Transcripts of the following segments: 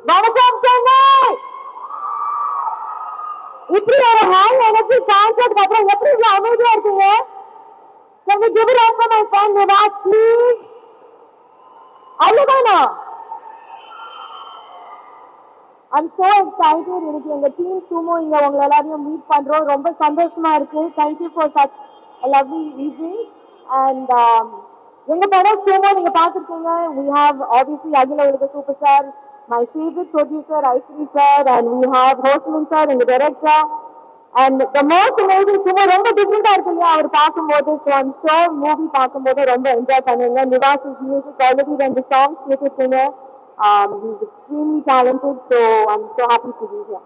வணக்கம் சென்னை. இப்படி ஒரு ஹை எனர்ஜி கான்சர்ட்க்கு அப்புறம் எப்படி இவ்வளவு அமைதியா இருக்கீங்க? Can we give it up for my friend Nivas, please? அவ்வளவுதானா? I'm so excited. இன்னைக்கு எங்க டீம் சுமோ இங்க உங்களை எல்லாரையும் மீட் பண்றோம். ரொம்ப சந்தோஷமா இருக்கு. Thank you for such a lovely evening. And எங்க படம் சுமோ நீங்க பார்த்திருக்கீங்க. We have obviously அகில உலக super star, my favorite producer Ishari sir, and we have ஹோஸ்லின் sir, எங்க director. And the most amazing Sumo ரொம்ப டிஃபரெண்டா இருக்கு இல்லையா அவர் பார்க்கும்போது. So I'm sure மூவி பார்க்கும்போது ரொம்ப என்ஜாய் பண்ணுவீங்க. நிவாஸ் மியூசிக் ஆல்ரெடி 2 songs கேட்டிருக்கீங்க. He's extremely talented, so I'm so happy to be here.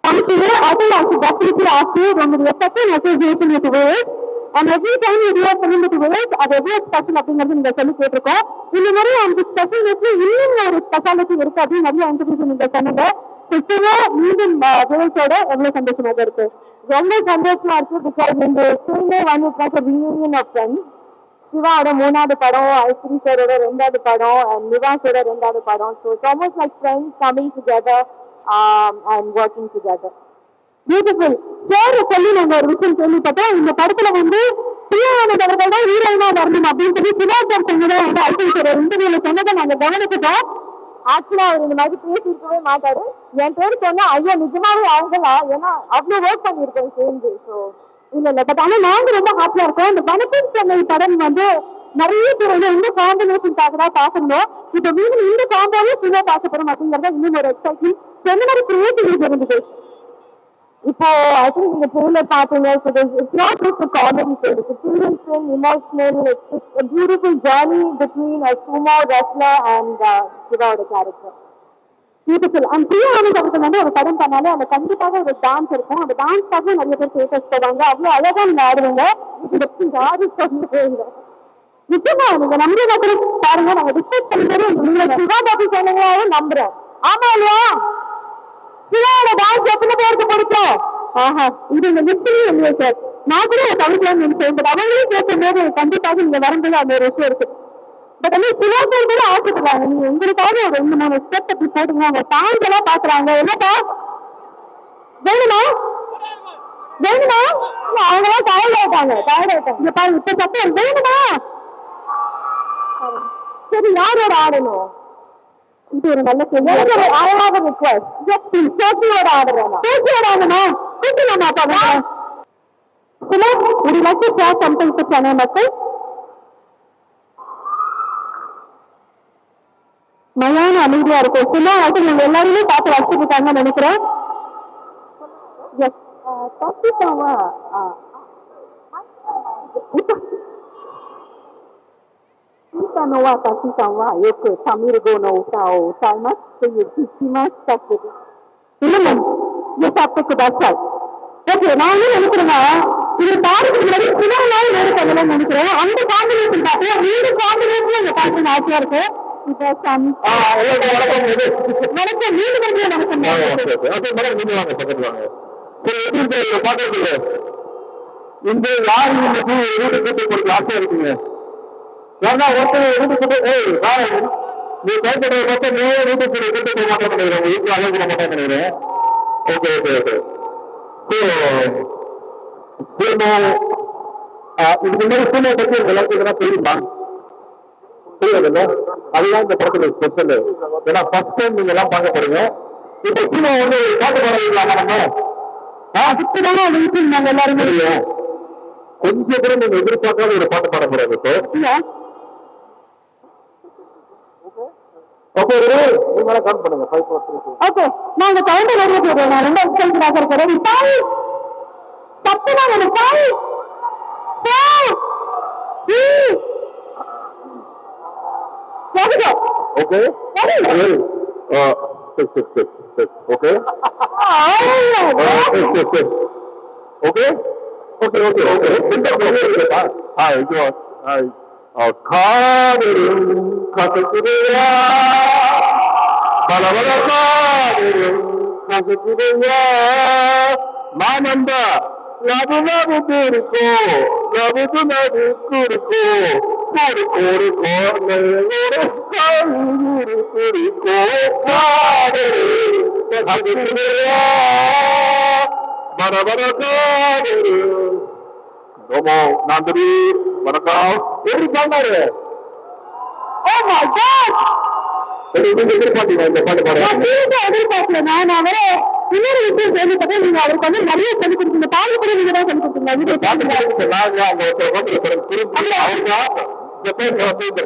Thank you. I think I should definitely ask you when your second association with Wales, and every time you do a film with Wales, அது எவ்வளவு special அப்படிங்கிறது நீங்க சொல்லி கேட்டிருக்கோம். இந்த மாதிரி அந்த ஸ்பெஷல்னஸ்ல இன்னும் ஒரு ஸ்பெஷாலிட்டி இருக்கு அப்படின்னு நிறைய இன்டர்வியூஸ் நீங்க சொன்னீங்க. மீண்டும் வேல்ஸோட எவ்வளவு சந்தோஷமாக இருக்கு? ரொம்ப சந்தோஷமா இருக்கு. பிகாஸ் இந்த ஃபில்மே வந்து it's like a reunion of friends. சிவாவோட 3வது படம், ஐஸ்வரி சாரோட 2வது படம், and நிவாஸோட 2வது படம். So it's almost like friends coming together and working together. Beautiful. Sir சொல்லி நாங்க ஒரு விஷயம் கேள்விப்பட்டோம். இந்த படத்துல வந்து பிரியானந்த் அவர்கள் தான் ஹீரோயினா வரணும் அப்படின்னு சொல்லி சிவா சார் சொன்னதை வந்து ஐஸ்வரி சார் இன்டர்வியூல சொன்னதை நாங்க கவனிச்சுட்டோம். ஆக்சுவலா அவர் இந்த மாதிரி பேசிருக்கவே மாட்டாரு. என் பேர் சொன்னா ஐயோ நிஜமாவே அவங்களா, ஏன்னா அவ்வளவு ஒர்க் பண்ணிருக்கோம் சேர்ந்து. ஸோ இல்ல பட் ஆனா நாங்க ரொம்ப ஹாப்பியா இருக்கோம். இந்த வணக்கம் சென்னை படம் வந்து நிறைய பேர் வந்து இந்த காம்பினேஷனுக்காக தான் பார்க்கணும். இப்ப மீண்டும் இந்த காம்போவே சிவா பார்க்க போறோம் அப்படிங்கறத இன்னும் ஒரு எக்ஸைட்மெண்ட். இந்த மாதிரி கிரியேட்டிவிட்டி இருந்தது. இப்போ ஐ திங்க் நீங்க ட்ரெய்லர் பாத்தீங்க. So it's not just a comedy film, it's a children's film, emotional. It's just a beautiful journey between a sumo wrestler and சிவாவோட கேரக்டர். பியூட்டிஃபுல். அண்ட் பிரியானந்த் அவர்கள் வந்து ஒரு படம் பண்ணாலே அந்த கண்டிப்பாக ஒரு டான்ஸ் இருக்கும். அந்த டான்ஸ்க்காக நிறைய பேர் தேட்டர்ஸ் போவாங்க. அவ்வளவு அழகா நீங்க ஆடுவீங்க. இது யாரும் சொல்லுங்க. நிச்சயமா நீங்க நம்பிக்கை கூட பாருங்க. நாங்க டிஸ்கஸ் பண்ணும்போது நீங்க சிவா பாபி சொன்னீங்களாவே நம்புறேன். ஆமா இல்லையா? சிவாவோட டான்ஸ் எத்தனை பேருக்கு பிடிக்கும்? ஆஹா, இது இந்த மிஸ்ஸிங் இல்லையா சார்? நான் கூட தவிர்க்கலாம் நினைச்சேன். பட் அவங்களே கேட்கும் போது கண்டிப்பாக நீங்க வரும்போது அந்த ஒரு விஷயம் இருக்கு. பட் வந்து சிவா சார் கூட ஆசைப்படுறாங்க நீங்க உங்களுக்காக ஒரு 2-3 ஸ்டெப் அப்படி போட்டுங்க. அவங்க டான்ஸ் எல்லாம் பாக்குறாங்க. என்னப்பா வேணுமா வேணுமா? அவங்களாம் டயர்ட் ஆயிட்டாங்க. இங்க பாருங்க இப்ப சத்தம் வேணுமா? சரி யாரோட ஆடணும்? இது ஒரு நல்ல கேள்வி. அழகாக ரிக்வெஸ்ட் சோசியோட ஆடுறேன். சோசியோட ஆடணும் கூட்டலாமா? பாருங்க சில would you like to share something to Chennai மக்கள்? மயான அமைதியா இருக்கும். சில ஆட்கள் நீங்க எல்லாருமே பார்த்து வச்சிருக்காங்கன்னு நினைக்கிறேன். எஸ் தஷிதாவா Nowa Tashisawa yoku Tamirgo no uta o utaimasu to yukimashita kedo. Ilma, yasapte kudasai. Okay, நான் என்ன நினைக்கிறேன்னா இது பாருங்க முன்னாடி சிவனால வேறு பண்ணலாம் நினைக்கிறேன். அந்த காம்பினேஷன் பார்த்தா ரெண்டு காம்பினேஷன் அந்த பார்த்து ஆசையா இருக்கு. சிவசாமி வணக்கம். மீண்டும் வந்து வணக்கம். இந்த யார் இன்னைக்கு வீட்டுக்கு கொடுக்க ஆசையா இருக்குங்க? ஏன்னா ஒருத்தர் வீட்டுக்கு நீ கைப்பற்ற ஒருத்தர் நீ வீட்டுக்கு கூட்டு போக மாட்டேன் நினைக்கிறேன். வீட்டுக்கு அழகு போக மாட்டேன் நினைக்கிறேன். Okay okay okay. சீமோ இதுக்கு முன்னாடி சீமோ பற்றி எல்லாருக்கும் இதெல்லாம் தெரியுமா? புரியாதுல்ல? அதுதான் இந்த படத்துல ஸ்பெஷல். ஏன்னா ஃபர்ஸ்ட் டைம் நீங்க எல்லாம் பார்க்க போறீங்க. இப்ப சீமோ வந்து பாட்டு பாடுறீங்களா? நம்ம அதுக்குதானே வீட்டுக்கு நாங்க எல்லாருமே கொஞ்சம் கூட நீங்க எதிர்பார்க்காத ஒரு பாட்டு பாட முடியாது. இப்போ நீங்க கவுண்ட் பண்ணுங்க. 5 4 3 2. ஓகே நாங்க கவுண்ட் பண்ணி போறோம். நான் ரொம்ப எக்ஸைட்டடா இருக்கேன். பாய் சத்தமா நம்ம bye bye okay okay okay okay okay okay காதலும் கசக்குதையா பலவர காதலும் கசக்குதையா மானந்த நடு நடுக்கு இருக்கோ நடுக்கு நடுக்கு இருக்கோ கோடு கோடு கோடு இருக்கோ காதலும் நன்றி வணக்கம். எப்படி பாண்டாரு? எதிர்பார்த்தீங்க இந்த பாட்டு பாடுறேன். எதிர்பார்க்கல நான் அவரை இன்னொரு விஷயம் கேள்விப்பட்டேன். நீங்க அவருக்கு வந்து நிறைய சொல்லி கொடுத்தீங்க. பாட்டு கூட நீங்க தான் சொல்லி கொடுத்தீங்க. இந்த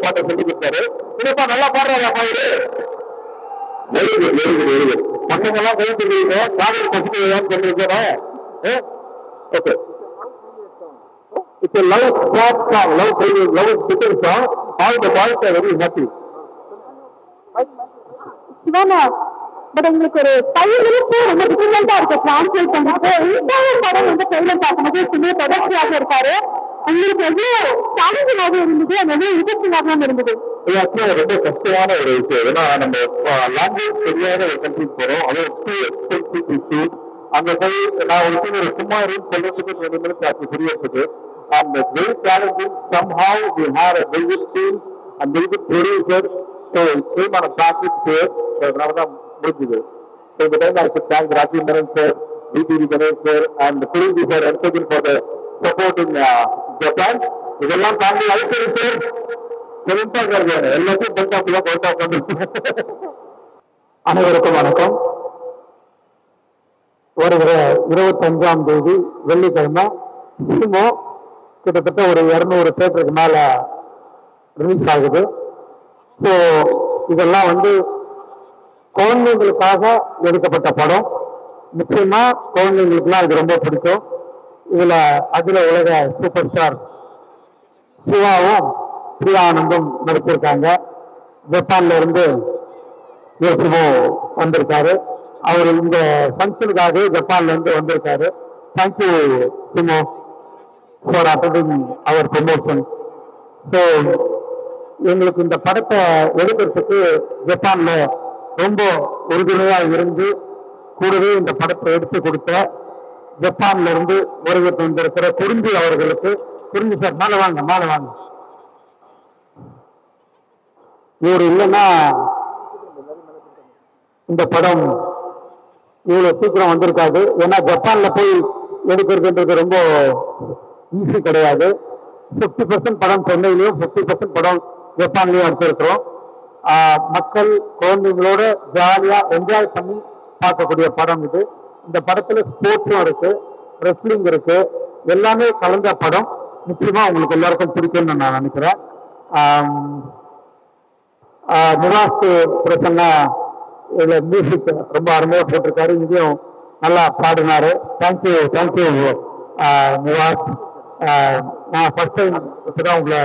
பாட்டை சொல்லி கொடுத்தாரு. இதப்பா நல்லா பாடுறாரு அப்பா. Very good very good very good. பசங்க எல்லாம் கழிச்சுக்கிறீங்க. காதல் பசங்க சொல்லிருக்கிறேன். Okay. It's a love sad song, love is bitter song. All the boys are very happy. சிவனா பட் எங்களுக்கு ஒரு 5 minutes ரொம்ப டிஃபிகல்ட்டா இருக்கு டிரான்ஸ்லேட் பண்றது. இந்த படம் வந்து ட்ரெயிலர் பார்க்கும்போது சின்ன தொடர்ச்சியாக இருக்காரு. உங்களுக்கு எவ்வளவு சேலஞ்சிங்காக இருந்தது, எவ்வளவு இன்ட்ரெஸ்டிங்காகவும் இருந்தது? இது ஆக்சுவலா ரொம்ப கஷ்டமான ஒரு விஷயம். ஏன்னா நம்ம லாங்குவேஜ் தெரியாத ஒரு கண்ட்ரிக்கு போறோம். அதுவும் டூ எக்ஸ்பென்சிவ் இஷ்யூ. அங்க போய் நான் ஒரு சும்மா சொல்றதுக்கு 20 minutes ஆச்சு புரியறதுக்கு. And it's very challenging. Somehow we had a very good team and very good producer. So it came on a package here. So அதனாலதான் முடிஞ்சது. So இந்த time I should thank Rajendran sir, VTV Ganesh sir and the Kurindi sir and second for the support in Japan. இதெல்லாம் தாண்டி Ishari sir பெரும்பாக எல்லாத்தையும் பெரும்பாக கொண்டா. அனைவருக்கும் வணக்கம். வருகிற 25ஆம் தேதி வெள்ளிக்கிழமை சினிமா கிட்டத்தட்ட ஒரு 200 தேட்டருக்கு மேல ரிலீஸ் ஆகுது. ஸோ இதெல்லாம் வந்து குழந்தைங்களுக்காக எடுக்கப்பட்ட படம். நிச்சயமா குழந்தைங்களுக்குலாம் இது ரொம்ப பிடிக்கும். இதுல அகில உலக சூப்பர் ஸ்டார் சிவாவும் பிரியானந்தும் நடிச்சிருக்காங்க. ஜப்பான்ல இருந்து யோசிமோ வந்திருக்காரு. அவர் இந்த ஃபங்க்ஷனுக்காக ஜப்பான்ல இருந்து வந்திருக்காரு. Thank you so much for attending our promotion. So எங்களுக்கு இந்த படத்தை எடுக்கிறதுக்கு ஜப்பான்ல ரொம்ப உறுதுணையா இருந்து கூடவே இந்த படத்தை எடுத்து கொடுத்த ஜப்பான்ல இருந்து வருகை தந்திருக்கிற குறிஞ்சி அவர்களுக்கு, குறிஞ்சி சார் மேல வாங்க. இவர் இல்லைன்னா இந்த படம் இவ்வளவு சீக்கிரம் வந்திருக்காது. ஏன்னா ஜப்பான்ல போய் எடுக்கிறதுன்றது ரொம்ப ஈஸி கிடையாது. 50% படம் சென்னையிலையும் 50% படம் ஜப்பான்லயும் எடுத்திருக்கிறோம். மக்கள் குழந்தைங்களோட ஜாலியா என்ஜாய் பண்ணி பார்க்கக்கூடிய படம் இது. இந்த படத்துல ஸ்போர்ட்ஸும் இருக்கு, ரெஸ்லிங் இருக்கு, எல்லாமே கலந்த படம். நிச்சயமா உங்களுக்கு எல்லாருக்கும் பிடிக்கும்னு நான் நினைக்கிறேன். நிவாஸ் பிரசன்னா இதுல மியூசிக் ரொம்ப அருமையா போட்டிருக்காரு. இங்கேயும் நல்லா பாடினாரு. தேங்க்யூ நிவாஸ். நான் ஃபர்ஸ்ட் டைம் இப்பதான் உங்களை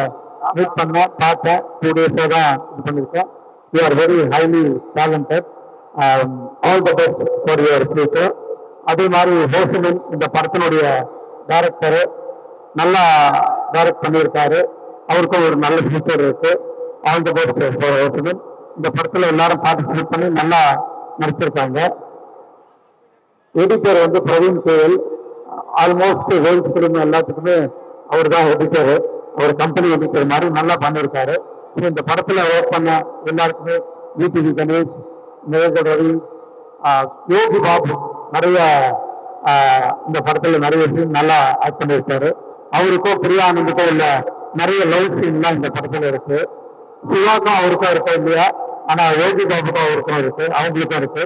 மீட் பண்ணேன், பார்த்தேன். 2 days தான் இது பண்ணியிருக்கேன். You are very highly talented. All the best for your future. அதே மாதிரி ஹோசமின் இந்த படத்தினுடைய டைரக்டரு நல்லா டைரக்ட் பண்ணியிருக்காரு. அவருக்கும் ஒரு நல்ல ஃபியூச்சர் இருக்கு. ஆல் த பெஸ்ட் ஃபார் ஹோசமின். இந்த படத்துல எல்லாரும் பார்ட்டிசிபேட் பண்ணி நல்லா நடிச்சிருக்காங்க. எடிட்டர் வந்து Praveen KL. Almost world film எல்லாத்துக்குமே அவர் தான் எடிட்டரு. அவர் கம்பெனி எடிட்டர் மாதிரி நல்லா பண்ணியிருக்காரு. இந்த படத்துல ஒர்க் பண்ண எல்லாருக்குமே VTV கணேஷ், மேகர் ரவி, யோகி பாபு நிறைய இந்த படத்துல நிறைய சீன் நல்லா ஆக்ட் பண்ணியிருக்காரு. அவருக்கும் பிரியானந்துக்கும் உள்ள நிறைய லவ் சீன்லாம் இந்த படத்துல இருக்கு. சிவாக்கும் அவருக்கும் இருக்கா இல்லையா, ஆனா யோகி பாபுக்கும் அவருக்கும் இருக்கு, அவங்களுக்கும் இருக்கு.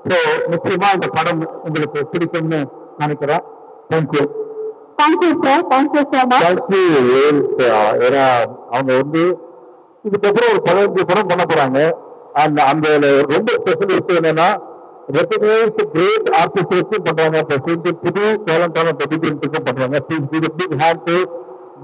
ஸோ நிச்சயமா இந்த படம் உங்களுக்கு பிடிக்கும்னு நினைக்கிறேன். Thank you sir. Thank you sir. Thank you. ஏன்னா அவங்க வந்து இதுக்கப்புறம் ஒரு 15 படம் பண்ண போறாங்க. அந்த ரொம்ப ஸ்பெஷல் விஷயம் என்னன்னா ரெகக்னைஸ்ட் கிரேட் ஆர்டிஸ்டும் பண்றாங்க, புது டேலண்டான ப்ரொடியூசர்ஸுக்கும் பண்றாங்க. Big hand to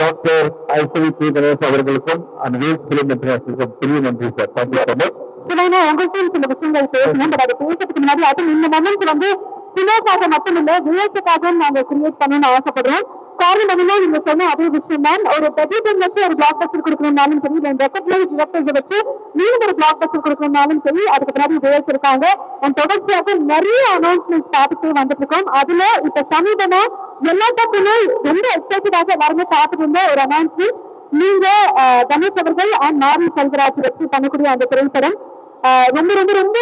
doctor Ishari B Ganesh அவர்களுக்கும் அந்த வேல்ஸ் ஃபிலிம் இன்டர்நேஷனலுக்கும் பெரிய நன்றி சார். Thank you so much. சிவனா உங்கள்கிட்ட சில விஷயங்கள் பேசணும். பட் அதை பேசுறதுக்கு முன்னாடி அது இந்த மொமெண்ட் வந்து சினிமாக்காக மட்டும் இல்ல, விளையாட்டுக்காகவும் நாங்க கிரியேட் பண்ணணும்னு ஆசைப்படுறோம். காரணம் என்னன்னா நீங்க சொன்ன அதே விஷயம் தான். ஒரு டெபியூட்டன் வச்சு ஒரு பிளாக் பஸ்டர் கொடுக்கணும்னாலும் சரி, இல்லை ரெகக்னைஸ் டிரெக்டர்ஸ் வச்சு நீங்க ஒரு பிளாக் பஸ்டர் கொடுக்கணும்னாலும் சரி, அதுக்கு பின்னாடி விளையாட்டிருக்காங்க. தொடர்ச்சியாக நிறைய அனௌன்ஸ்மெண்ட்ஸ் பார்த்துட்டே வந்துட்டு இருக்கோம். அதுல இப்ப சமீபமா எல்லாத்துக்குமே ரொம்ப எக்ஸைட்டடாக எல்லாருமே பார்த்துட்டு இருந்த ஒரு அனௌன்ஸ்மெண்ட், நீங்க கணேஷ் அவர்கள் அண்ட் நாரி செல்வராஜ் வச்சு பண்ணக்கூடிய அந்த திரைப்படம் ரொம்ப ரொம்ப ரொம்ப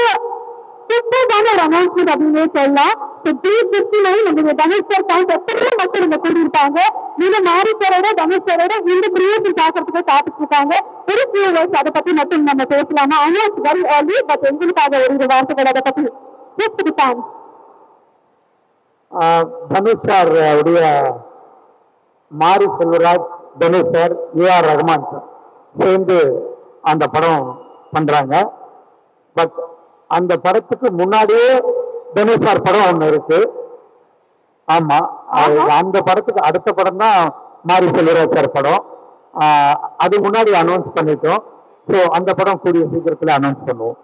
சூப்பரான ஒரு அனௌன்ஸ்மெண்ட் அப்படின்னு சொல்லலாம். ஸோ 3:59 நம்மளுடைய தனுஷ் சார் பாயிண்ட் எத்தனையோ மக்கள் இங்க கூடியிருப்பாங்க. நீங்க மாரி சாரோட தனுஷ் சாரோட இந்த கிரியேஷன் பார்க்கறதுக்கு காத்துட்டு இருக்காங்க. ஒரு ஃபியூ வேர்ட்ஸ் அதை பத்தி மட்டும் நம்ம பேசலாமா? I know it's very early, but எங்களுக்காக ஒரு வார்த்தைகள் அதை பத்தி just the thanks. Dhanush sir உடைய Mari Selvaraj, Dhanush sir, A R Rahman sir சேர்ந்து அந்த படம் பண்றாங்க. பட் அந்த படத்துக்கு முன்னாடியே தனுஷ் சார் படம் ஒண்ணு இருக்கு. ஆமா, அந்த படத்துக்கு அடுத்த படம் தான் மாரி செல்வராஜ் சார் படம். அது முன்னாடி அனௌன்ஸ் பண்ணிட்டோம். ஸோ அந்த படம் கூடிய சீக்கிரத்துல அனௌன்ஸ் பண்ணுவோம்.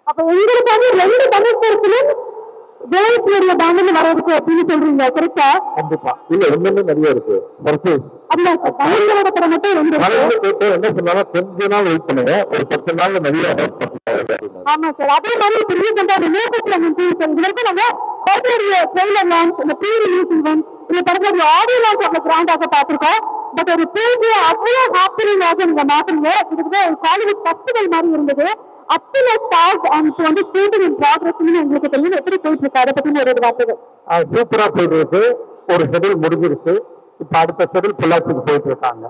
அப்ப எங்களுக்கு வந்து 2 தனுஷ் சார் பிலிம்ஸ் வேலைக்குரிய பேங்க்ல வரதுக்கு அப்படின்னு சொல்றீங்க, கரெக்டா? கண்டிப்பா. இல்ல இன்னுமே நிறைய இருக்கு. சர்ப்ரைஸ். அப்படியா சார்? தனுஷோட படம் மட்டும் 2 என்ன சொன்னாலும் கொஞ்ச நாள் வெயிட் பண்ணுங்க, ஒரு 10 நாள்ல நிறைய. ஆமா சார். அதே மாதிரி இப்போ ரீசெண்டா ரிலேட்டட்ல வந்து சார் இது வரைக்கும் நம்ம படத்துடைய ட்ரெய்லர் லான்ச், இந்த ப்ரீ ரிலீஸ் ஈவென்ட், இந்த படத்துடைய ஆடியோ லான்ச் அவ்வளவு கிராண்டாக பார்த்திருக்கோம். பட் ஒரு ப்ரீவியூ அவ்வளவு ஹாப்பினிங்காக நீங்க மாத்துறீங்க. இதுக்கு ஒரு காலிவுட் ஃபெஸ்டிவல் மாதிரி இருந்தது. அத்தனை ஸ்டார்ஸ் அண்ட் இப்போ வந்து ஷூட்டிங் இன் ப்ராக்ரஸ் எங்களுக்கு தெரியும். எப்படி போயிட்டு இருக்கு, அதை பத்தி ஒரு வார்த்தைகள்? சூப்பரா போயிட்டு இருக்கு. ஒரு ஷெடியூல் முடிஞ்சிருக்கு. இப்ப அடுத்த ஷெடியூல் பொள்ளாச்சிக்கு போயிட்டு இருக்காங்க.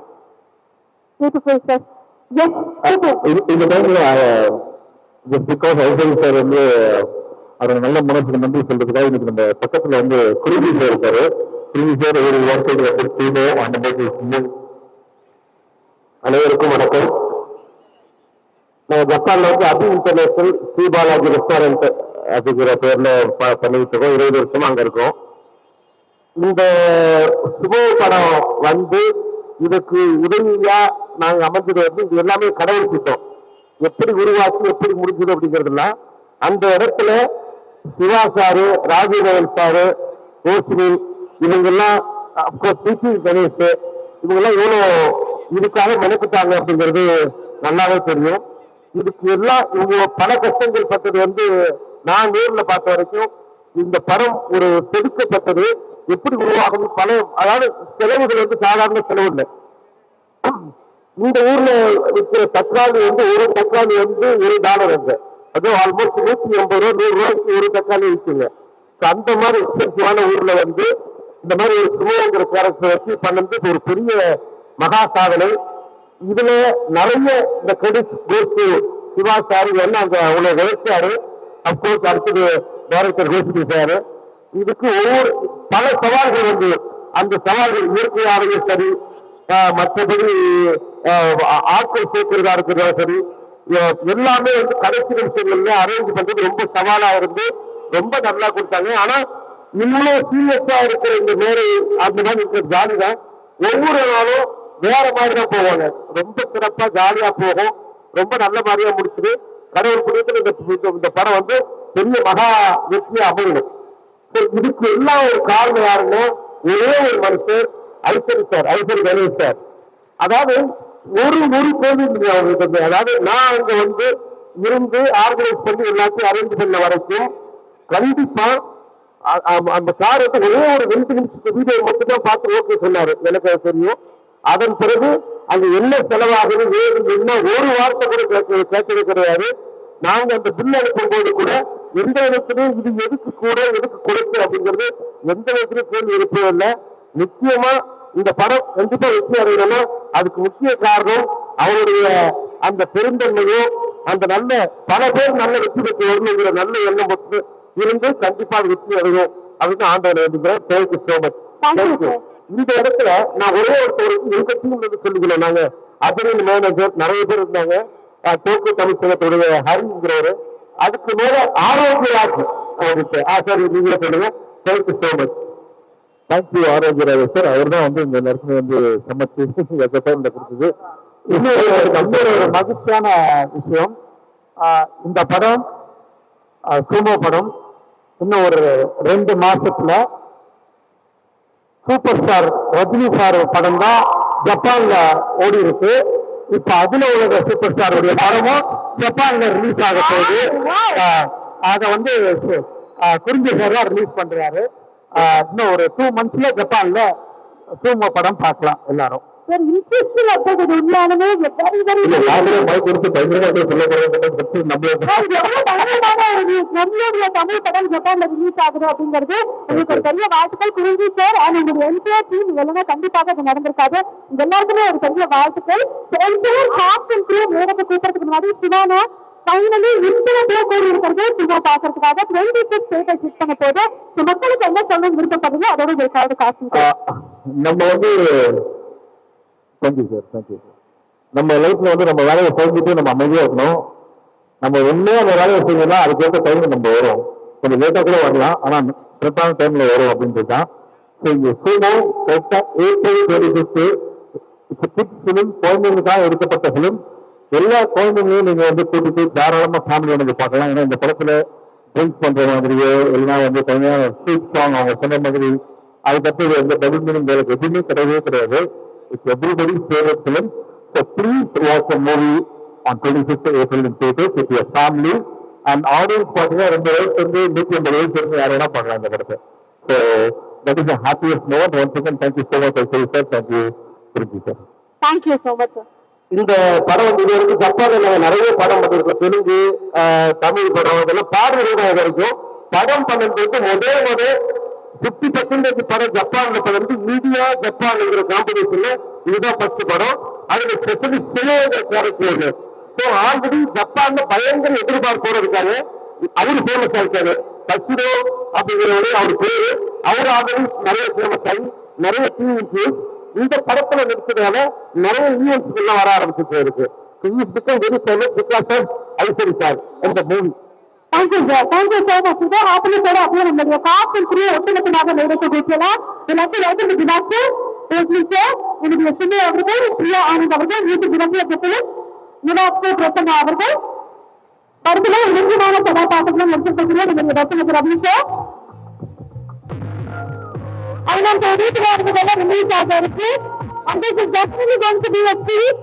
Beautiful sir. எஸ், இந்த டைம்ல ஜஸ்ட் பிகாஸ் ஐசரி சார் வந்து அவரோட நல்ல மனசுக்கு நன்றி சொல்றதுக்காக இன்னைக்கு நம்ம பக்கத்துல வந்து குருவி சார் இருக்காரு. குருவி சார் ஒரு வார்த்தை அந்த மாதிரி. அனைவருக்கும் வணக்கம். ஜப்பான்ல வந்து அபி இன்டர்நேஷனல் ஸ்ரீபாலாஜி ரெஸ்டாரண்ட் அப்படிங்கிற பேர்ல பண்ணிட்டு இருக்கோம். 20 வருஷமா அங்க இருக்கோம். இந்த சுப படம் வந்து இதுக்கு உதவியா நாங்க அமைஞ்சது வந்து இது எல்லாமே கடவுள் சித்தம். எப்படி உருவாக்கி எப்படி முடிஞ்சது அப்படிங்கிறதுலாம் அந்த இடத்துல சிவா சாரு, ராஜீவன் சாரு, ரோஷினி, இவங்கெல்லாம் அப்கோர்ஸ் பிபி கணேஷ், இவங்கெல்லாம் எவ்வளவு இதுக்காக மெனக்கிட்டாங்க அப்படிங்கிறது நல்லாவே தெரியும். இதுக்கு எல்லாம் இவங்க பல கஷ்டங்கள் பட்டது வந்து நான் நேரில் பார்த்த வரைக்கும் இந்த படம் ஒரு செதுக்கப்பட்டது எப்படி உருவாகும் பல, அதாவது செலவுகள் வந்து சாதாரண செலவு இல்லை. இந்த ஊர்ல விற்கிற தக்காளி வந்து ஒரு தக்காளி வந்து $1 அங்க, அதுவும் ஆல்மோஸ்ட் 180 ரூபா 100 ரூபாய்க்கு ஒரு தக்காளி விற்குங்க. அந்த மாதிரி எக்ஸ்பென்சிவான ஊர்ல வந்து இந்த மாதிரி ஒரு சுமோங்கிற கேரக்டர் வச்சு பண்ணது ஒரு பெரிய மகா சாதனை. இதுல நிறைய இந்த credits goes to Siva sir. என்ன அங்க அவ்வளவு உழைச்சாரு. அப்கோர்ஸ் அடுத்தது டைரக்டர் ரோஷினி சாரு. இதுக்கு ஒவ்வொரு பல சவால்கள் வந்து அந்த சவால்கள் இயற்கையாகவும் சரி, மற்றபடி ஆட்கள் சேர்க்கிறதா இருக்கிறதா சரி, எல்லாமே வந்து கடைசி நிமிஷங்கள்ல அரேஞ்ச் பண்றது ரொம்ப சவாலா இருந்து ரொம்ப நல்லா கொடுத்தாங்க. ஆனா இன்னும் சீரியஸா இருக்கிற இந்த மேடை அந்த மாதிரி இருக்கிற ஜாலி தான். ஒவ்வொரு நாளும் வேற மாதிரி தான் போவாங்க. ரொம்ப சிறப்பா ஜாலியா போகும். ரொம்ப நல்ல மாதிரியா முடிச்சுது. கடவுள் புண்ணியத்துல இந்த படம் வந்து பெரிய மகா வெற்றியா அமையணும். இதுக்கு எல்லாம் ஒரு காரணம் யாருன்னா ஒரே ஒரு மனுஷர், ஐசரி சார், ஐசரி கணேஷ் சார். அதாவது ஒரு கோவில், அதாவது நான் அங்க வந்து இருந்து ஆர்கனைஸ் பண்ணி எல்லாத்தையும் அரேஞ்ச் பண்ண வரைக்கும் கண்டிப்பா அந்த சார் வந்து ஒரே ஒரு 2 நிமிஷத்துக்கு வீடியோ மட்டும் தான் பார்த்து ஓகே சொன்னாரு. எனக்கு அது தெரியும். அதன் பிறகு அங்க என்ன செலவாகுது என்ன ஒரு வார்த்தை கூட கேட்டது கிடையாது. நாங்க அந்த பில் அனுப்பும் போது கூட எந்த விதத்திலும் இது எதுக்கு கூட எதுக்கு கொடுத்து அப்படிங்கிறது எந்த விதத்திலும் கேள்வி எழுப்பவே இல்லை. நிச்சயமா இந்த படம் கண்டிப்பா வெற்றி அடையணும்னா அதுக்கு முக்கிய காரணம் அவருடைய அந்த பெருந்தன்மையும் அந்த நல்ல பல பேர் நல்ல வெற்றி பெற்று வரணுங்கிற நல்ல எண்ணம் மட்டும் இருந்து கண்டிப்பா வெற்றி அடையும் அப்படின்னு ஆண்டவரை வேண்டுகிறேன். Thank you so much. தேங்க்யூ. இந்த இடத்துல நான் ஒரே ஒருத்தருக்கு எங்க டீம்ல இருந்து சொல்லிக்கிறேன். நாங்க அட்மின் மேனேஜர் நிறைய பேர் இருந்தாங்க. டோக்கு தமிழ்ச்சங்கத்துடைய ஹரிங்கிறவரு, அதுக்கு மேல ஆரோக்கியராஜ் அவருக்கு சரி நீங்களே சொல்லுங்க. Thank you so much. Thank you Arokiyaraj sir. அவர் தான் வந்து இந்த நேரத்துல வந்து சமைச்சு கொடுத்தது. இன்னொரு ஒரு மகிழ்ச்சியான விஷயம், இந்த படம் சூமோ படம் இன்னும் ஒரு 2 மாசத்துல சூப்பர் ஸ்டார் ரஜினி சார் படம் தான் ஜப்பான்ல ஓடி இருக்கு. இப்ப அதுல உள்ள சூப்பர் ஸ்டார் உடைய படமும் ஜப்பான்ல ரிலீஸ் ஆக போகுது. அதை வந்து குறிஞ்சி சார் தான் ரிலீஸ் பண்றாரு. இன்னும் ஒரு 2 monthsல ஜப்பான்ல சூமோ படம் பார்க்கலாம் எல்லாரும். சார் இன்ட்ரெஸ்டிங் அப்போ இது உண்மையாலுமே வெரி வெரி இல்ல யாருமே வாய்ப்பு கொடுத்து பயங்கரமா சொல்ல போறாங்க நம்மளுடைய தமிழ் படம் ஜப்பான்ல ரிலீஸ் ஆகுது அப்படிங்கிறது உங்களுக்கு ஒரு பெரிய வாழ்த்துக்கள் குறிஞ்சி சார் அண்ட் உங்களுடைய என்டையர் டீம் இல்லைன்னா கண்டிப்பாக இது நடந்திருக்காது. இது எல்லாருக்குமே ஒரு பெரிய வாழ்த்துக்கள். மேடத்தை கூப்பிடறதுக்கு முன்னாடி சிவானா ஃபைனலி இத்தனை பேர் கூடி இருக்கிறது சிவா பாக்குறதுக்காக 26 ஸ்டேட்டை ஹிட் பண்ண போது மக்களுக்கு என்ன சொல்ல விருப்பப்படுறீங்க அதோட உங்களுக்கு காசு நம்ம வந்து தேங்க்யூ சார் தேங்க்யூ சார். நம்ம லைஃப்ல வந்து நம்ம வேலையை செஞ்சுட்டு நம்ம அமைதியா இருக்கணும். நம்ம உண்மையா அந்த வேலையை செய்யணும்னா அதுக்கேற்ற டைம் நம்ம வரும். கொஞ்சம் லேட்டா கூட வரலாம், ஆனா கரெக்டான டைம்ல வரும் அப்படின்றது தான். ஸோ இங்க சூமோ கரெக்டா April 25 கிட்ஸ் ஃபிலிம், குழந்தைங்களுக்காக எடுக்கப்பட்ட ஃபிலிம். எல்லா குழந்தைங்களையும் நீங்க வந்து கூட்டிட்டு தாராளமா ஃபேமிலியோட வந்து பார்க்கலாம். ஏன்னா இந்த படத்துல ட்ரிங்க்ஸ் பண்ற மாதிரியோ இல்லைன்னா வந்து தனியாக ஸ்வீட் சாங் அவங்க சொன்ன மாதிரி அதுக்கப்புறம் எந்த டபுள் மீனிங் வேலைக்கு எதுவுமே கிடையவே கிடையாது. It's everybody's favourite film. So please watch a movie on 25th April in theaters with your family and audience. பார்த்தீங்கன்னா 2 வயசுல இருந்து 150 வயசு இருந்து யார் வேணா பார்க்கலாம் இந்த படத்தை. So that is the happiest moment. Once again, thank you so much, Aishwarya sir. Thank you, Prince sir. Thank you so much, sir. இந்த படம் வந்து இது வரைக்கும் ஜப்பான்ல நாங்க நிறைய படம் பண்ணிருக்கோம். தெலுங்கு, தமிழ் படம் இதெல்லாம் பாடுறது வரைக்கும் படம் பண்ணதுக்கு முதல் 50% படம் ஜப்பான்ல பண்ணது. மீடியா ஜப்பான்ங்கிற காம்படிஷன்ல இதுதான் ஃபர்ஸ்ட் படம். அதுல ஸ்பெஷலி சிலைங்கிற கேரக்டர். ஸோ ஆல்ரெடி ஜப்பான்ல பயங்கர எதிர்பார்ப்போட இருக்காரு. அவரு ஃபேமஸ் ஆயிருக்காரு. கசிரோ அப்படிங்கிறவரு அவர் பேரு. அவர் ஆல்ரெடி நிறைய ஃபேமஸ் ஆகி நிறைய டிவி இன்ட்ரியூஸ் இந்த படத்துல நடிச்சதால நிறைய ஈவென்ட்ஸ் எல்லாம் வர ஆரம்பிச்சுட்டு இருக்கு. Very famous because of Ishari sir இந்த movie. Thank you sir, thank you sir. இதே ஹாப்பினஸோட அப்படியே நம்மளுடைய காசு குரூ ஒட்டுமொத்தமாக நேரத்தை கொடுக்கலாம். எல்லாத்தையும் வெல்கம் டு டாக்டர் சார், என்னுடைய சின்ன அவர்கள், பிரியா ஆனந்த் அவர்கள், யூடியூப் விளங்கிய நிவாஸ்கோ பிரசன்னா அவர்கள் படத்துல இலங்கையான கதாபாத்திரம் நடிச்சிருக்கக்கூடிய நம்முடைய ரசனகர் ரவி சார். அதனால வீட்டுல இருந்ததெல்லாம் ரிலீஸ் ஆக இருக்கு. And this is definitely going to be a treat.